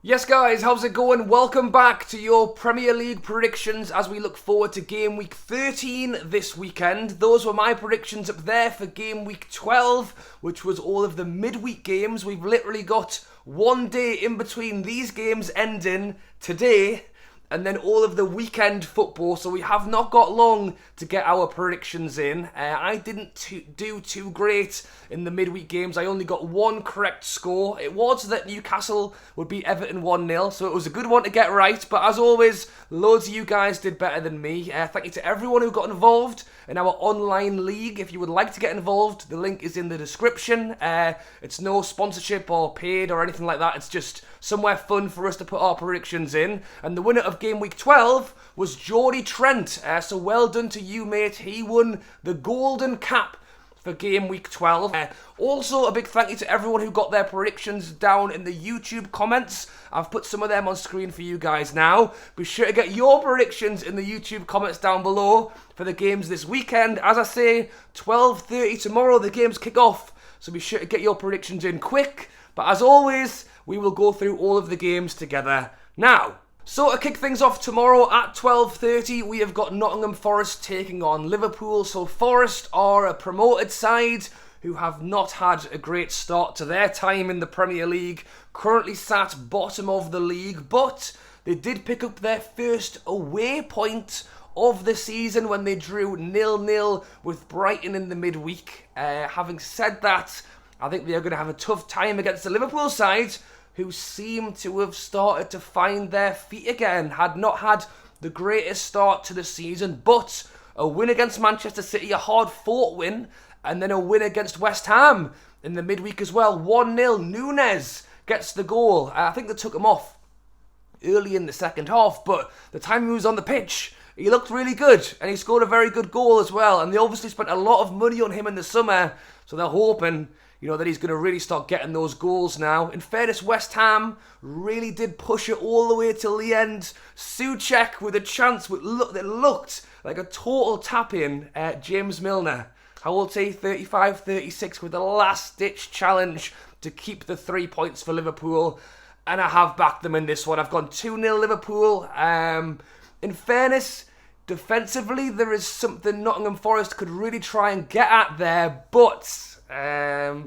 Yes guys, how's it going? Welcome back to your Premier League predictions as we look forward to game week 13 this weekend. Those were my predictions up there for game week 12, which was all of the midweek games. We've literally got one day in between these games ending today and then all of the weekend football, so we have not got long to get our predictions in. I didn't do too great in the midweek games. I only got one correct score. It was that Newcastle would beat Everton 1-0, so it was a good one to get right, but as always, loads of you guys did better than me. Thank you to everyone who got involved in our online league. If you would like to get involved, the link is in the description. It's no sponsorship or paid or anything like that. It's just somewhere fun for us to put our predictions in. And the winner of game week 12 was Geordie Trent. So well done to you, mate. He won the golden cap for game week 12. Also, a big thank you to everyone who got their predictions down in the YouTube comments. I've put some of them on screen for you guys now. Be sure to get your predictions in the YouTube comments down below for the games this weekend. As I say, 12:30 tomorrow, the games kick off. So be sure to get your predictions in quick. But as always, we will go through all of the games together now. So to kick things off tomorrow at 12:30, we have got Nottingham Forest taking on Liverpool. So Forest are a promoted side who have not had a great start to their time in the Premier League, currently sat bottom of the league, but they did pick up their first away point of the season when they drew 0-0 with Brighton in the midweek. Having said that, I think they are going to have a tough time against the Liverpool side, who seem to have started to find their feet again. Had not had the greatest start to the season, but a win against Manchester City, a hard-fought win, and then a win against West Ham in the midweek as well. 1-0, Núñez gets the goal. I think they took him off early in the second half, but the time he was on the pitch, he looked really good, and he scored a very good goal as well, and they obviously spent a lot of money on him in the summer, so they're hoping that he's going to really start getting those goals now. In fairness, West Ham really did push it all the way till the end. Soucek with a chance that looked like a total tap-in at James Milner. How old is he? 35, 36 with a last-ditch challenge to keep the 3 points for Liverpool. And I have backed them in this one. I've gone 2-0 Liverpool. In fairness, defensively, there is something Nottingham Forest could really try and get at there, but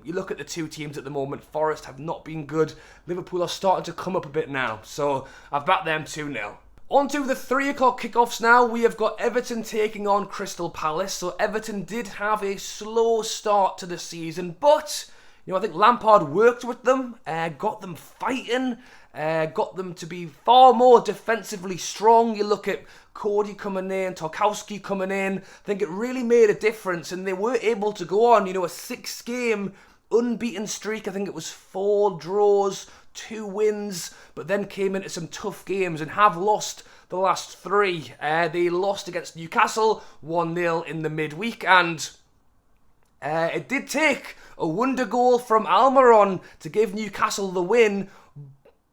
you look at the two teams at the moment. Forest have not been good. Liverpool are starting to come up a bit now. So I've backed them 2-0. On to the 3 o'clock kickoffs now. We have got Everton taking on Crystal Palace. So Everton did have a slow start to the season, but I think Lampard worked with them, got them fighting, got them to be far more defensively strong. You look at Cody coming in, Tarkowski coming in. I think it really made a difference, and they were able to go on, a 6-game unbeaten streak. I think it was 4 draws, 2 wins, but then came into some tough games and have lost the last 3. They lost against Newcastle 1-0 in the midweek, and it did take a wonder goal from Almiron to give Newcastle the win.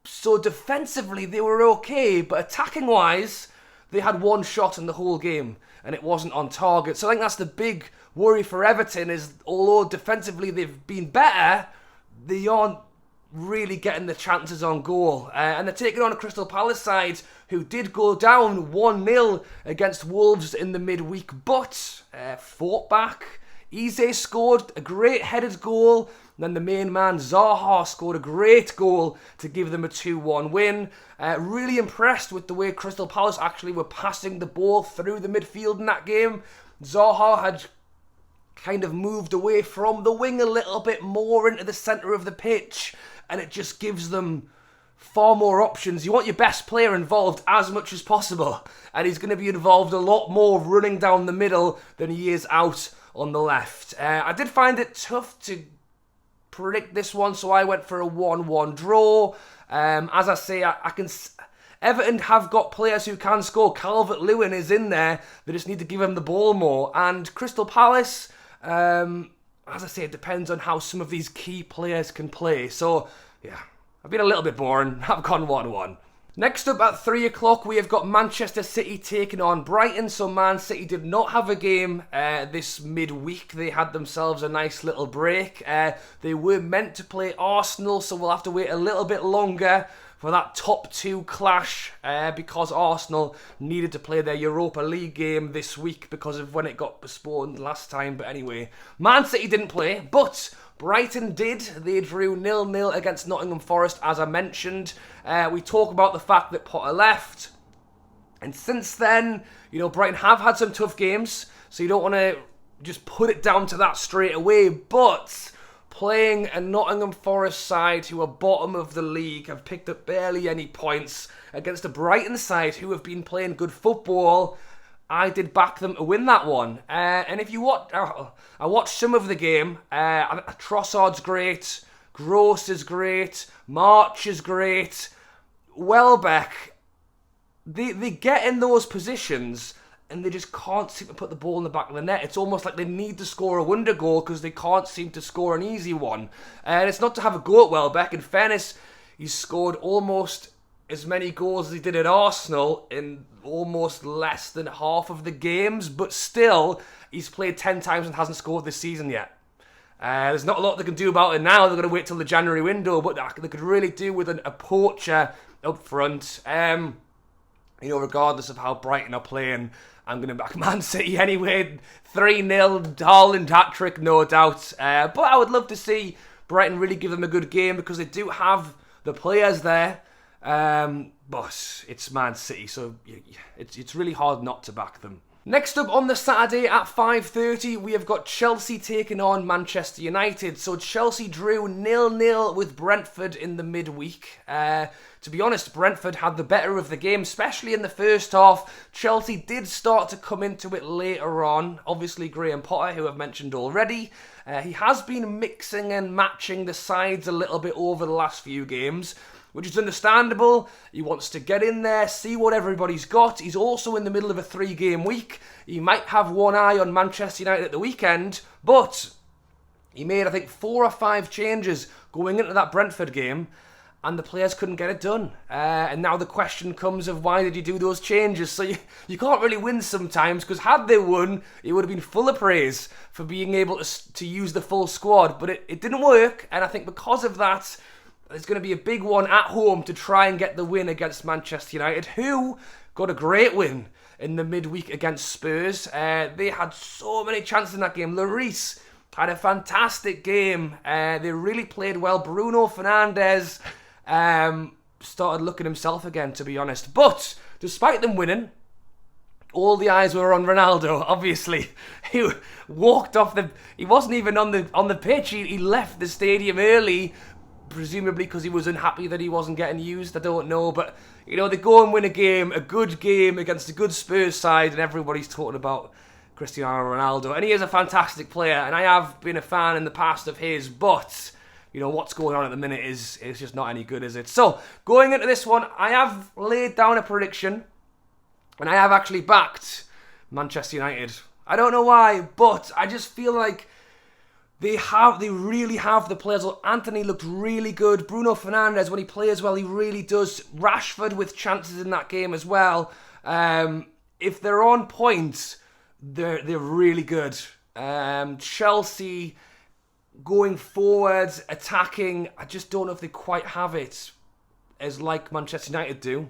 So defensively they were okay, but attacking-wise, they had 1 shot in the whole game, and it wasn't on target. So I think that's the big worry for Everton, is although defensively they've been better, they aren't really getting the chances on goal. And they're taking on a Crystal Palace side who did go down 1-0 against Wolves in the midweek, but fought back. Eze scored a great headed goal. Then the main man, Zaha, scored a great goal to give them a 2-1 win. Really impressed with the way Crystal Palace actually were passing the ball through the midfield in that game. Zaha had kind of moved away from the wing a little bit more into the centre of the pitch, and it just gives them far more options. You want your best player involved as much as possible, and he's going to be involved a lot more running down the middle than he is out on the left. I did find it tough to predict this one, so I went for a 1-1 draw. As I say, Everton have got players who can score. Calvert-Lewin is in there. They just need to give him the ball more. And Crystal Palace, as I say, it depends on how some of these key players can play. So, yeah, I've been a little bit boring. I've gone 1-1. Next up at 3 o'clock, we have got Manchester City taking on Brighton. So Man City did not have a game this midweek. They had themselves a nice little break. They were meant to play Arsenal, so we'll have to wait a little bit longer for that top 2 clash because Arsenal needed to play their Europa League game this week because of when it got postponed last time. But anyway, Man City didn't play, but Brighton did. They drew 0-0 against Nottingham Forest, as I mentioned. We talk about the fact that Potter left. And since then, Brighton have had some tough games, so you don't want to just put it down to that straight away. But playing a Nottingham Forest side who are bottom of the league, have picked up barely any points, against a Brighton side who have been playing good football, I did back them to win that one. And if you watch, I watched some of the game. Trossard's great, Gross is great, March is great, Welbeck. They get in those positions and they just can't seem to put the ball in the back of the net. It's almost like they need to score a wonder goal because they can't seem to score an easy one. And it's not to have a go at Welbeck. In fairness, he's scored almost as many goals as he did at Arsenal in almost less than half of the games. But still, he's played 10 times and hasn't scored this season yet. There's not a lot they can do about it now. They're going to wait till the January window. But they could really do with a poacher up front. Regardless of how Brighton are playing, I'm going to back Man City anyway. 3-0, Haaland hat-trick, no doubt. But I would love to see Brighton really give them a good game because they do have the players there. But it's Man City, so it's really hard not to back them. Next up on the Saturday at 5:30, we have got Chelsea taking on Manchester United. So Chelsea drew 0-0 with Brentford in the midweek. To be honest, Brentford had the better of the game, especially in the first half. Chelsea did start to come into it later on. Obviously, Graham Potter, who I've mentioned already, he has been mixing and matching the sides a little bit over the last few games, which is understandable. He wants to get in there, see what everybody's got. He's also in the middle of a 3-game week. He might have one eye on Manchester United at the weekend, but he made, I think, 4 or 5 changes going into that Brentford game, and the players couldn't get it done. And now the question comes of why did you do those changes? So you can't really win sometimes, because had they won, it would have been full of praise for being able to use the full squad. But it didn't work, and I think because of that, there's going to be a big one at home to try and get the win against Manchester United, who got a great win in the midweek against Spurs. They had so many chances in that game. Lloris had a fantastic game. They really played well. Bruno Fernandes started looking himself again, to be honest. But despite them winning, all the eyes were on Ronaldo. Obviously, he walked off he wasn't even on the pitch. He left the stadium early, presumably because he was unhappy that he wasn't getting used. I don't know, but they go and win a good game against a good Spurs side, and everybody's talking about Cristiano Ronaldo, and he is a fantastic player, and I have been a fan in the past of his, but what's going on at the minute is just not any good, is it? So going into this one, I have laid down a prediction, and I have actually backed Manchester United. I don't know why, but I just feel like they really have the players. Anthony looked really good. Bruno Fernandes, when he plays well, he really does. Rashford with chances in that game as well. If they're on point, they're really good. Chelsea going forward, attacking, I just don't know if they quite have it as like Manchester United do.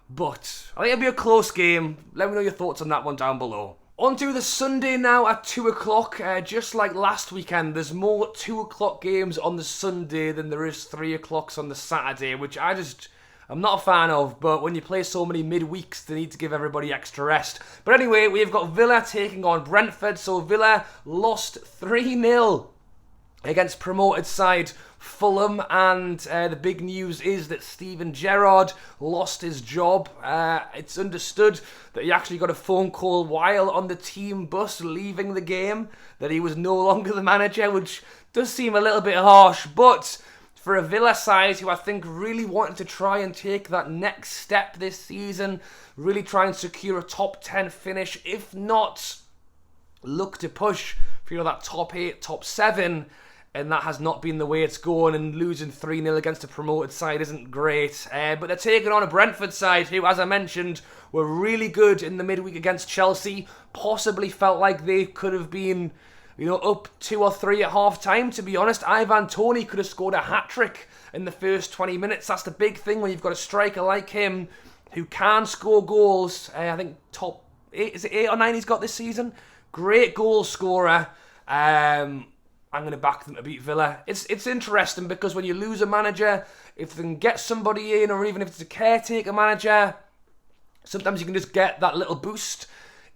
But I think it'll be a close game. Let me know your thoughts on that one down below. On to the Sunday now at 2 o'clock. Just like last weekend, there's more 2 o'clock games on the Sunday than there is 3 o'clocks on the Saturday, which I'm not a fan of, but when you play so many midweeks, they need to give everybody extra rest. But anyway, we've got Villa taking on Brentford. So Villa lost 3-0 against promoted side Fulham, and the big news is that Steven Gerrard lost his job. It's understood that he actually got a phone call while on the team bus leaving the game that he was no longer the manager, which does seem a little bit harsh, but for a Villa side who I think really wanted to try and take that next step this season, really try and secure a top 10 finish, if not look to push for that top 8, top 7, and that has not been the way it's going, and losing 3-0 against a promoted side isn't great. But they're taking on a Brentford side who, as I mentioned, were really good in the midweek against Chelsea. Possibly felt like they could have been up 2 or 3 at half-time, to be honest. Ivan Toney could have scored a hat-trick in the first 20 minutes. That's the big thing when you've got a striker like him who can score goals. I think top 8, is it 8 or 9 he's got this season? Great goal scorer. I'm going to back them to beat Villa. It's interesting because when you lose a manager, if they can get somebody in, or even if it's a caretaker manager, sometimes you can just get that little boost.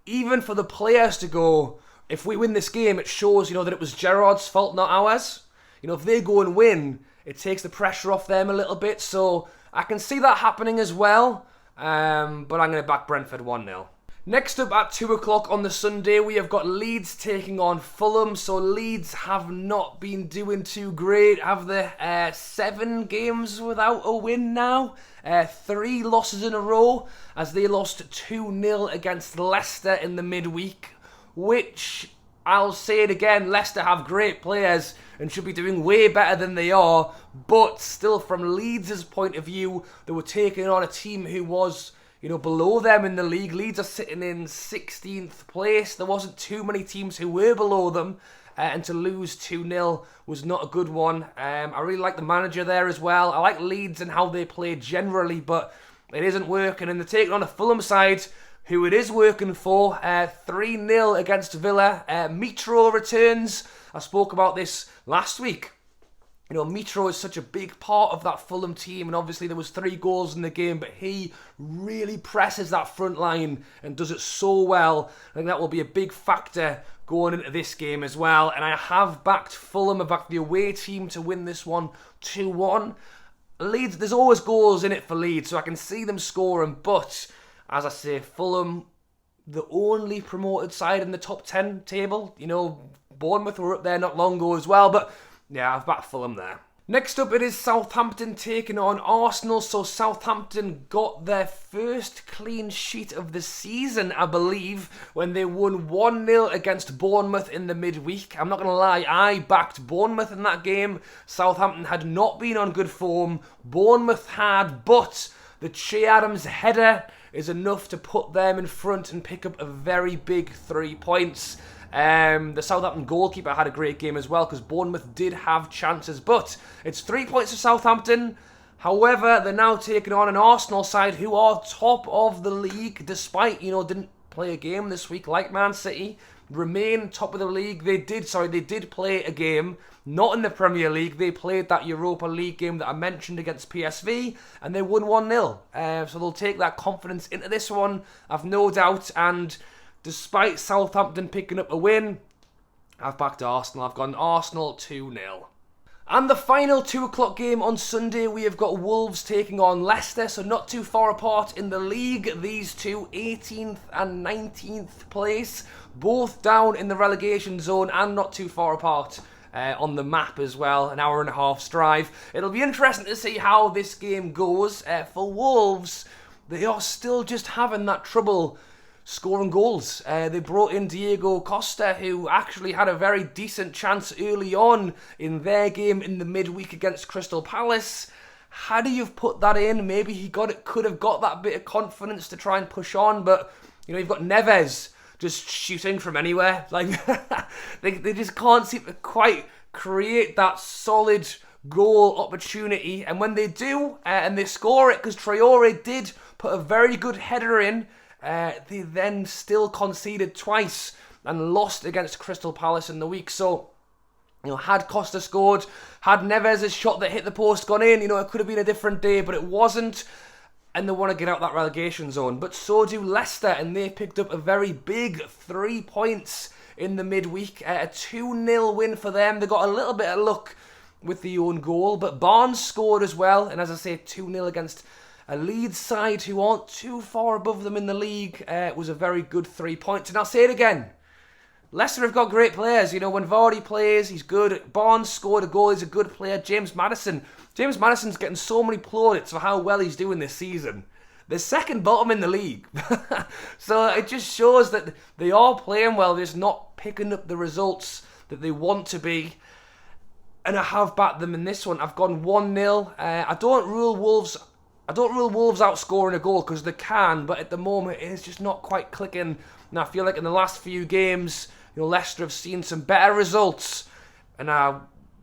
Even for the players to go, if we win this game, it shows, that it was Gerrard's fault, not ours. If they go and win, it takes the pressure off them a little bit. So I can see that happening as well. But I'm going to back Brentford 1-0. Next up at 2 o'clock on the Sunday, we have got Leeds taking on Fulham. So Leeds have not been doing too great, have they? 7 games without a win now. 3 losses in a row, as they lost 2-0 against Leicester in the midweek, which, I'll say it again, Leicester have great players and should be doing way better than they are, but still from Leeds' point of view, they were taking on a team who was, below them in the league. Leeds are sitting in 16th place. There wasn't too many teams who were below them, and to lose 2-0 was not a good one. I really like the manager there as well. I like Leeds and how they play generally, but it isn't working, and they're taking on a Fulham side who it is working for. 3-0 against Villa. Mitro returns. I spoke about this last week. Mitro is such a big part of that Fulham team, and obviously there was 3 goals in the game, but he really presses that front line and does it so well. I think that will be a big factor going into this game as well. And I have backed Fulham. I've backed the away team to win this one 2-1. Leeds, there's always goals in it for Leeds, so I can see them scoring, but as I say, Fulham, the only promoted side in the top 10 table. Bournemouth were up there not long ago as well, but yeah, I've backed Fulham there. Next up, it is Southampton taking on Arsenal. So Southampton got their first clean sheet of the season, I believe, when they won 1-0 against Bournemouth in the midweek. I'm not going to lie, I backed Bournemouth in that game. Southampton had not been on good form. Bournemouth had, but the Che Adams header is enough to put them in front and pick up a very big 3 points. The Southampton goalkeeper had a great game as well, because Bournemouth did have chances, but it's 3 points for Southampton. However, they're now taking on an Arsenal side who are top of the league, despite, didn't play a game this week like Man City. Remain top of the league. They did play a game, not in the Premier League. They played that Europa League game that I mentioned against PSV, and they won 1-0. So they'll take that confidence into this one, I've no doubt. And despite Southampton picking up a win, I've backed Arsenal. I've gone Arsenal 2-0. And the final 2 o'clock game on Sunday, we have got Wolves taking on Leicester, so not too far apart in the league. These two, 18th and 19th place, both down in the relegation zone and not too far apart on the map as well, an hour and a half's drive. It'll be interesting to see how this game goes. For Wolves, they are still just having that trouble scoring goals. They brought in Diego Costa, who actually had a very decent chance early on in their game in the midweek against Crystal Palace. Had he have put that in, maybe he could have got that bit of confidence to try and push on, but you've got Neves just shooting from anywhere. Like they just can't seem to quite create that solid goal opportunity, and when they do, and they score it, because Traore did put a very good header in, they then still conceded twice and lost against Crystal Palace in the week. So, had Costa scored, had Neves' shot that hit the post gone in, it could have been a different day, but it wasn't. And they want to get out that relegation zone. But so do Leicester, and they picked up a very big 3 points in the midweek. A 2-0 win for them. They got a little bit of luck with the own goal, but Barnes scored as well. And as I say, 2-0 against a Leeds side who aren't too far above them in the league. It was a very good 3 points. And I'll say it again, Leicester have got great players. When Vardy plays, he's good. Barnes scored a goal, he's a good player. James Maddison's getting so many plaudits for how well he's doing this season. They're second bottom in the league. So it just shows that they are playing well, they're just not picking up the results that they want to be. And I have backed them in this one. I've gone 1-0. I don't rule Wolves out scoring a goal, because they can, but at the moment it is just not quite clicking. And I feel like in the last few games, Leicester have seen some better results, and I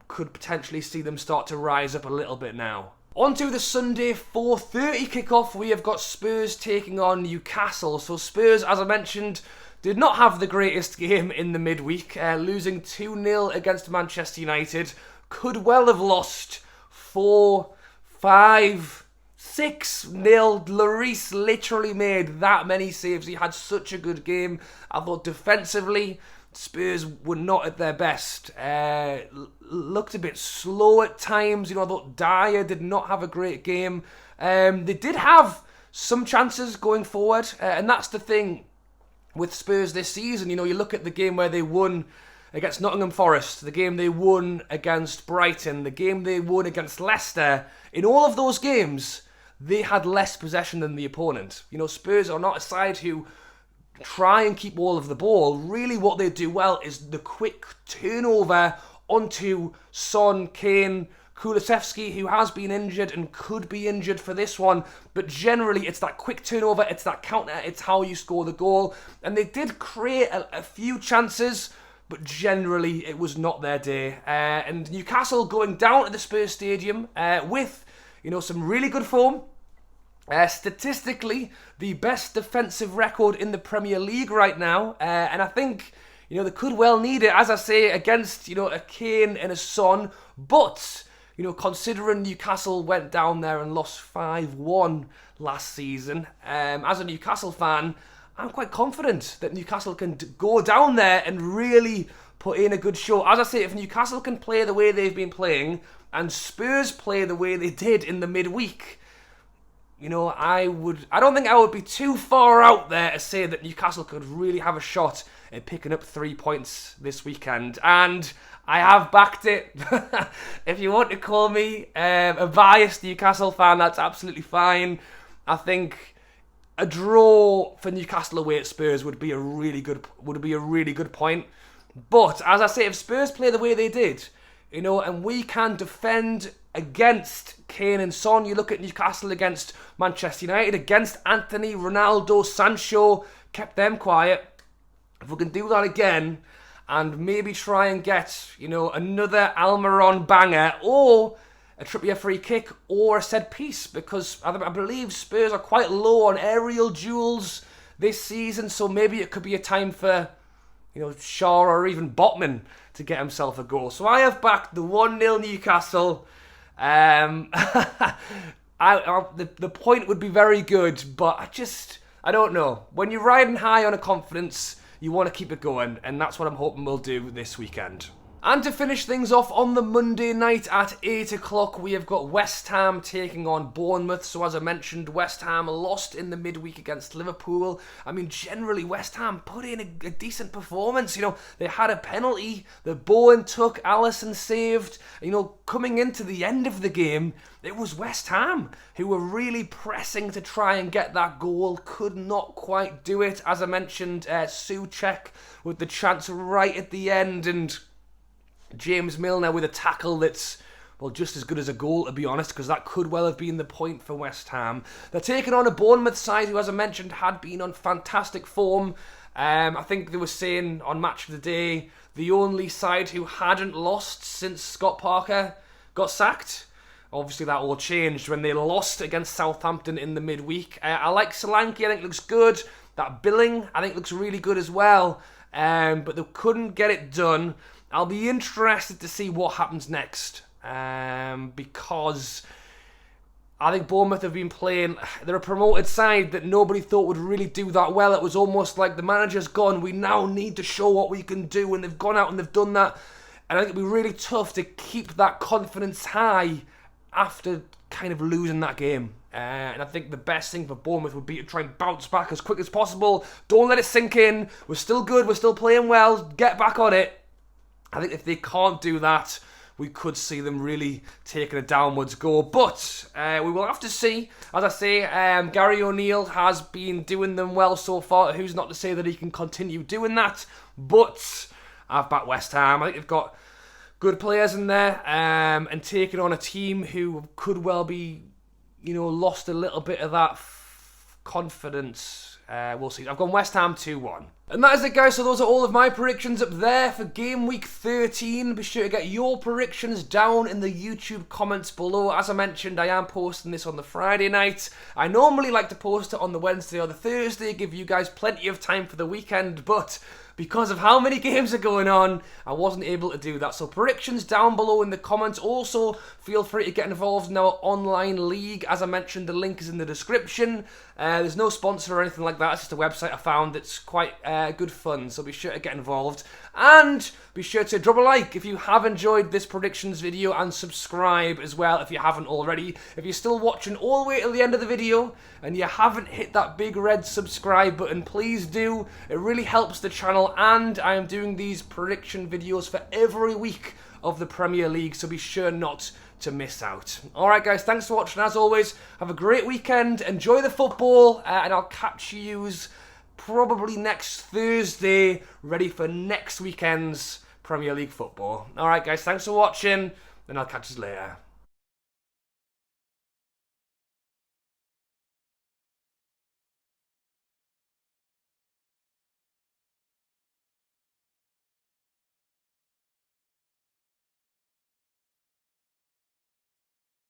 could potentially see them start to rise up a little bit now. On to the Sunday 4:30 kickoff, we have got Spurs taking on Newcastle. So Spurs, as I mentioned, did not have the greatest game in the midweek, losing 2-0 against Manchester United. Could well have lost 4-5, 6-0. Lloris literally made that many saves. He had such a good game. I thought defensively, Spurs were not at their best. Looked a bit slow at times. I thought Dyer did not have a great game. They did have some chances going forward, and that's the thing with Spurs this season. You look at the game where they won against Nottingham Forest, the game they won against Brighton, the game they won against Leicester. In all of those games, they had less possession than the opponent. Spurs are not a side who try and keep all of the ball. Really what they do well is the quick turnover onto Son, Kane, Kulusevski, who has been injured and could be injured for this one, but generally it's that quick turnover, it's that counter, it's how you score the goal. And they did create a few chances, but generally it was not their day. And Newcastle going down to the Spurs Stadium with some really good form. Statistically, the best defensive record in the Premier League right now, and I think they could well need it, as I say, against a Kane and a Son. But considering Newcastle went down there and lost 5-1 last season, as a Newcastle fan, I'm quite confident that Newcastle can go down there and really put in a good show. As I say, if Newcastle can play the way they've been playing and Spurs play the way they did in the midweek, I don't think I would be too far out there to say that Newcastle could really have a shot at picking up 3 points this weekend. And I have backed it. If you want to call me a biased Newcastle fan, that's absolutely fine. I think a draw for Newcastle away at Spurs would be a really good point. But as I say, if Spurs play the way they did, and we can defend against Kane and Son. You look at Newcastle against Manchester United, against Anthony, Ronaldo, Sancho, kept them quiet. If we can do that again, and maybe try and get, another Almiron banger, or a Trippier free kick, or a set piece, because I believe Spurs are quite low on aerial duels this season, so maybe it could be a time for, Shaw or even Botman to get himself a goal. So I have backed the 1-0 Newcastle. The point would be very good, but I don't know. When you're riding high on a confidence, you want to keep it going, and that's what I'm hoping we'll do this weekend. And to finish things off on the Monday night at 8 o'clock, we have got West Ham taking on Bournemouth. So as I mentioned, West Ham lost in the midweek against Liverpool. Generally West Ham put in a decent performance. They had a penalty that Bowen took, Alisson saved. Coming into the end of the game, it was West Ham who were really pressing to try and get that goal. Could not quite do it. As I mentioned, Soucek with the chance right at the end, and James Milner with a tackle that's, just as good as a goal, to be honest, because that could well have been the point for West Ham. They're taking on a Bournemouth side who, as I mentioned, had been on fantastic form. I think they were saying on Match of the Day, the only side who hadn't lost since Scott Parker got sacked. Obviously, that all changed when they lost against Southampton in the midweek. I like Solanke, I think looks good. That Billing, I think looks really good as well. But they couldn't get it done. I'll be interested to see what happens next, because I think Bournemouth have been playing, they're a promoted side that nobody thought would really do that well. It was almost like the manager's gone, we now need to show what we can do, and they've gone out and they've done that. And I think it'll be really tough to keep that confidence high after kind of losing that game. And I think the best thing for Bournemouth would be to try and bounce back as quick as possible. Don't let it sink in. We're still good, we're still playing well, get back on it. I think if they can't do that, we could see them really taking a downwards go. But we will have to see. As I say, Gary O'Neill has been doing them well so far. Who's not to say that he can continue doing that? But I've backed West Ham. I think they've got good players in there, and taking on a team who could well be, lost a little bit of that confidence. We'll see. I've gone West Ham 2-1. And that is it, guys. So those are all of my predictions up there for game week 13. Be sure to get your predictions down in the YouTube comments below. As I mentioned, I am posting this on the Friday night. I normally like to post it on the Wednesday or the Thursday, give you guys plenty of time for the weekend, but because of how many games are going on, I wasn't able to do that. So predictions down below in the comments. Also, feel free to get involved in our online league. As I mentioned, the link is in the description. There's no sponsor or anything like that. It's just a website I found that's quite good fun. So be sure to get involved. And be sure to drop a like if you have enjoyed this predictions video, and subscribe as well if you haven't already. If you're still watching all the way till the end of the video and you haven't hit that big red subscribe button, please do. It really helps the channel, and I am doing these prediction videos for every week of the Premier League, so be sure not to miss out. Alright guys, thanks for watching. As always, have a great weekend, enjoy the football, and I'll catch yous probably next Thursday, ready for next weekend's Premier League football. Alright guys, thanks for watching, and I'll catch you later.